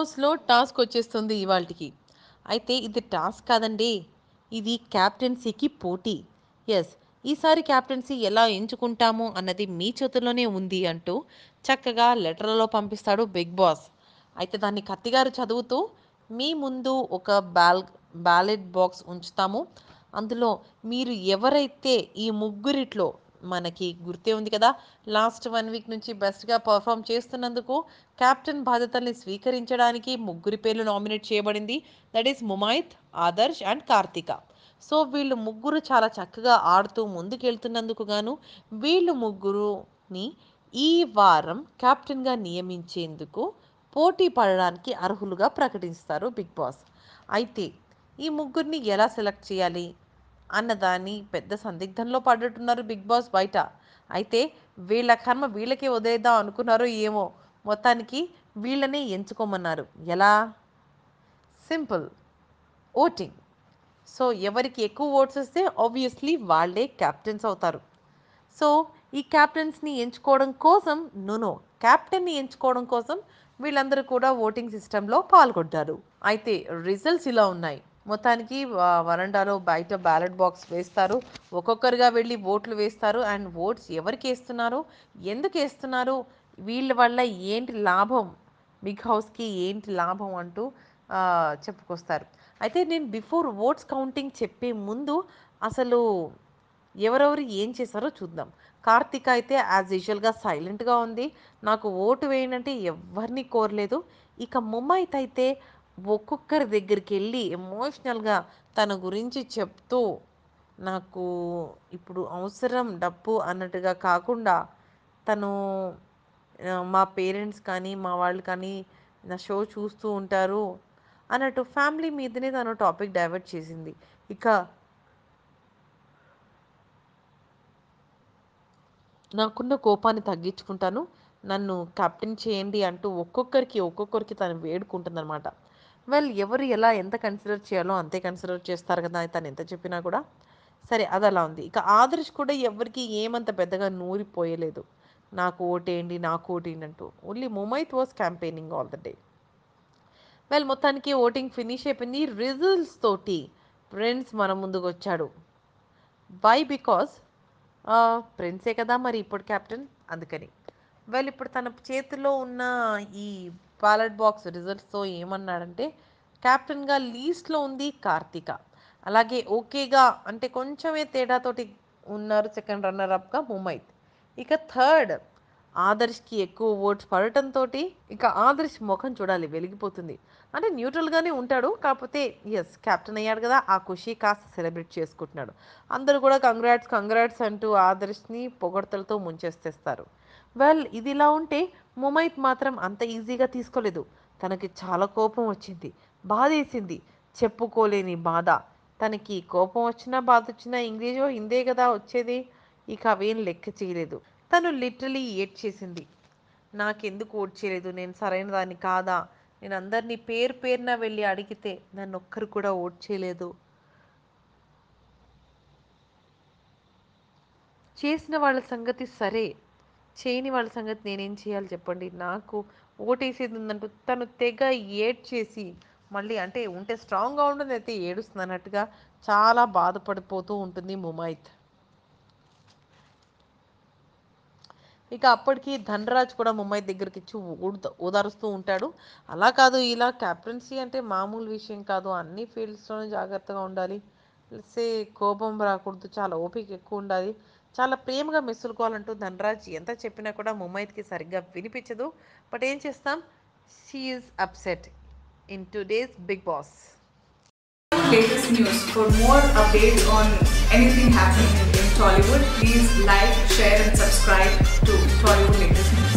హౌస్లో టాస్క్ వచ్చేస్తుంది ఇవాళకి. అయితే ఇది టాస్క్ కాదండి, ఇది క్యాప్టెన్సీకి పోటీ. ఎస్, ఈసారి క్యాప్టెన్సీ ఎలా ఎంచుకుంటాము అన్నది మీ చేతుల్లోనే ఉంది అంటూ చక్కగా లెటర్లలో పంపిస్తాడు బిగ్ బాస్. అయితే దాన్ని కత్తిగారు చదువుతూ మీ ముందు ఒక బ్యాలెట్ బాక్స్ ఉంచుతాము. అందులో మీరు ఎవరైతే ఈ ముగ్గురిట్లో, మనకి గుర్తే ఉంది కదా, లాస్ట్ 1 వీక్ నుంచి బెస్ట్గా పర్ఫామ్ చేస్తున్నందుకు కెప్టెన్ బాధ్యతల్ని స్వీకరించడానికి ముగ్గురి పేర్లు నామినేట్ చేయబడింది. That is Mumaith, Adarsh and Karthika. So వీళ్ళు ముగ్గురు చాలా చక్కగా ఆడుతూ ముందుకెళ్తున్నందుకు గాను వీళ్ళు ముగ్గురుని ఈ వారం కెప్టెన్గా నియమించేందుకు పోటీ పడడానికి అర్హులుగా ప్రకటిస్తారు బిగ్ బాస్. అయితే ఈ ముగ్గురిని ఎలా సెలెక్ట్ చేయాలి అన్నదాన్ని పెద్ద సందిగ్ధంలో పడ్డట్టున్నారు బిగ్ బాస్ బయట. అయితే వీళ్ళ కర్మ వీళ్ళకే వదిలేద్దాం అనుకున్నారో ఏమో, మొత్తానికి వీళ్ళనే ఎంచుకోమన్నారు. ఎలా? Simple, voting. సో ఎవరికి ఎక్కువ ఓట్స్ వస్తే ఆబ్వియస్లీ వాళ్ళే క్యాప్టెన్స్ అవుతారు. సో ఈ క్యాప్టెన్స్ని ఎంచుకోవడం కోసం క్యాప్టెన్ని ఎంచుకోవడం కోసం వీళ్ళందరూ కూడా ఓటింగ్ సిస్టంలో పాల్గొంటారు. అయితే రిజల్ట్స్ ఇలా ఉన్నాయి. మొత్తానికి వరండాలో బయట బ్యాలెట్ బాక్స్ వేస్తారు, ఒక్కొక్కరుగా వెళ్ళి ఓట్లు వేస్తారు. అండ్ ఓట్స్ ఎవరికి వేస్తున్నారు, ఎందుకు వేస్తున్నారు, వీళ్ళ వల్ల ఏంటి లాభం, బిగ్ హౌస్కి ఏంటి లాభం అంటూ చెప్పుకొస్తారు. అయితే నేను బిఫోర్ ఓట్స్ కౌంటింగ్ చెప్పే ముందు అసలు ఎవరెవరు ఏం చేశారో చూద్దాం. కార్తిక అయితే యాజ్ యూజువల్గా సైలెంట్గా ఉంది, నాకు ఓటు వేయనంటే ఎవరిని కోరలేదు. ఇక ముమైత్ అయితే ఒక్కొక్కరి దగ్గరికి వెళ్ళి ఎమోషనల్గా తన గురించి చెప్తూ, నాకు ఇప్పుడు అవసరం డబ్బు అన్నట్టుగా కాకుండా, తను మా పేరెంట్స్ కానీ మా వాళ్ళు కానీ నా షో చూస్తూ ఉంటారు అన్నట్టు ఫ్యామిలీ మీదనే తను టాపిక్ డైవర్ట్ చేసింది. ఇక నాకున్న కోపాన్ని తగ్గించుకుంటాను, నన్ను కెప్టెన్ చేయండి అంటూ ఒక్కొక్కరికి తను వేడుకుంటుందన్నమాట. వెల్, ఎవరు ఎలా ఎంత కన్సిడర్ చేయాలో అంతే కన్సిడర్ చేస్తారు కదా తను ఎంత చెప్పినా కూడా. సరే, అది అలా ఉంది. ఇక ఆదర్శ్ కూడా ఎవరికి ఏమంత పెద్దగా నూరిపోయలేదు, నాకు ఓటేయండి నాకు ఓటేయండి అంటూ. Only Mumaith was campaigning all the day. Well, మొత్తానికి ఓటింగ్ ఫినిష్ అయిపోయింది. రిజల్ట్స్ తోటి ప్రిన్స్ మన ముందుకు వచ్చాడు. వై? బికాస్ ప్రిన్సే కదా మరి ఇప్పుడు కెప్టెన్, అందుకని. వెల్, ఇప్పుడు తన చేతిలో ఉన్న ఈ బ్యాలెట్ బాక్స్ రిజల్ట్స్తో ఏమన్నాడంటే, కెప్టెన్గా లీస్ట్లో ఉంది కార్తిక. అలాగే ఓకేగా అంటే కొంచెమే తేడాతోటి ఉన్నారు సెకండ్ రన్నర్ అప్గా ముమైత్. ఇక థర్డ్ ఆదర్శ్కి ఎక్కువ ఓట్స్ పడటంతో ఇక ఆదర్శ్ ముఖం చూడాలి, వెలిగిపోతుంది. అంటే న్యూట్రల్గానే ఉంటాడు, కాకపోతే ఎస్ కెప్టెన్ అయ్యాడు కదా, ఆ ఖుషి కాస్త సెలబ్రేట్ చేసుకుంటున్నాడు. అందరూ కూడా కంగ్రాట్స్ అంటూ ఆదర్శ్ని పొగడ్తలతో ముంచేస్తేస్తారు. వెల్, ఇది ఇలా ఉంటే ముమైత్ మాత్రం అంత ఈజీగా తీసుకోలేదు. తనకి చాలా కోపం వచ్చింది, బాధేసింది, చెప్పుకోలేని బాధ. తనకి కోపం వచ్చినా బాధ వచ్చినా ఇంగ్లీషో హిందే కదా వచ్చేది, ఇక అవేం లెక్క చేయలేదు. తను లిటరలీ ఏడ్ చేసింది, నాకెందుకు ఓట్ చేయలేదు, నేను సరైన దాన్ని కాదా, నేను అందరినీ పేరు పేరున వెళ్ళి అడిగితే నన్ను ఒక్కరు కూడా ఓట్ చేయలేదు, చేసిన వాళ్ళ సంగతి సరే, చేయని వాళ్ళ సంగతి నేనేం చేయాలి చెప్పండి, నాకు ఓటేసేది ఉందంటూ తను తెగ ఏడ్ చేసి, మళ్ళీ అంటే ఉంటే స్ట్రాంగ్గా ఉంటుంది అయితే ఏడుస్తుంది అన్నట్టుగా చాలా బాధపడిపోతూ ఉంటుంది ముమైత్. ఇక అప్పటికి ధనరాజ్ కూడా ముంబై దగ్గరికి ఇచ్చి ఓదారుస్తూ ఉంటాడు. అలా కాదు, ఇలా క్యాప్టెన్సీ అంటే మామూలు విషయం కాదు, అన్ని ఫీల్డ్స్లోనూ జాగ్రత్తగా ఉండాలి, సే కోపం రాకూడదు, చాలా ఓపిక ఎక్కువ ఉండాలి, చాలా ప్రేమగా మెసులుకోవాలంటూ ధనరాజ్ ఎంత చెప్పినా కూడా ముంబైకి సరిగ్గా వినిపించదు. బట్ ఏం చేస్తాం, she's upset in today's Bigg Boss. Latest news. For more updates on anything happening in Tollywood, please like, share and subscribe to Tollywood Latest News.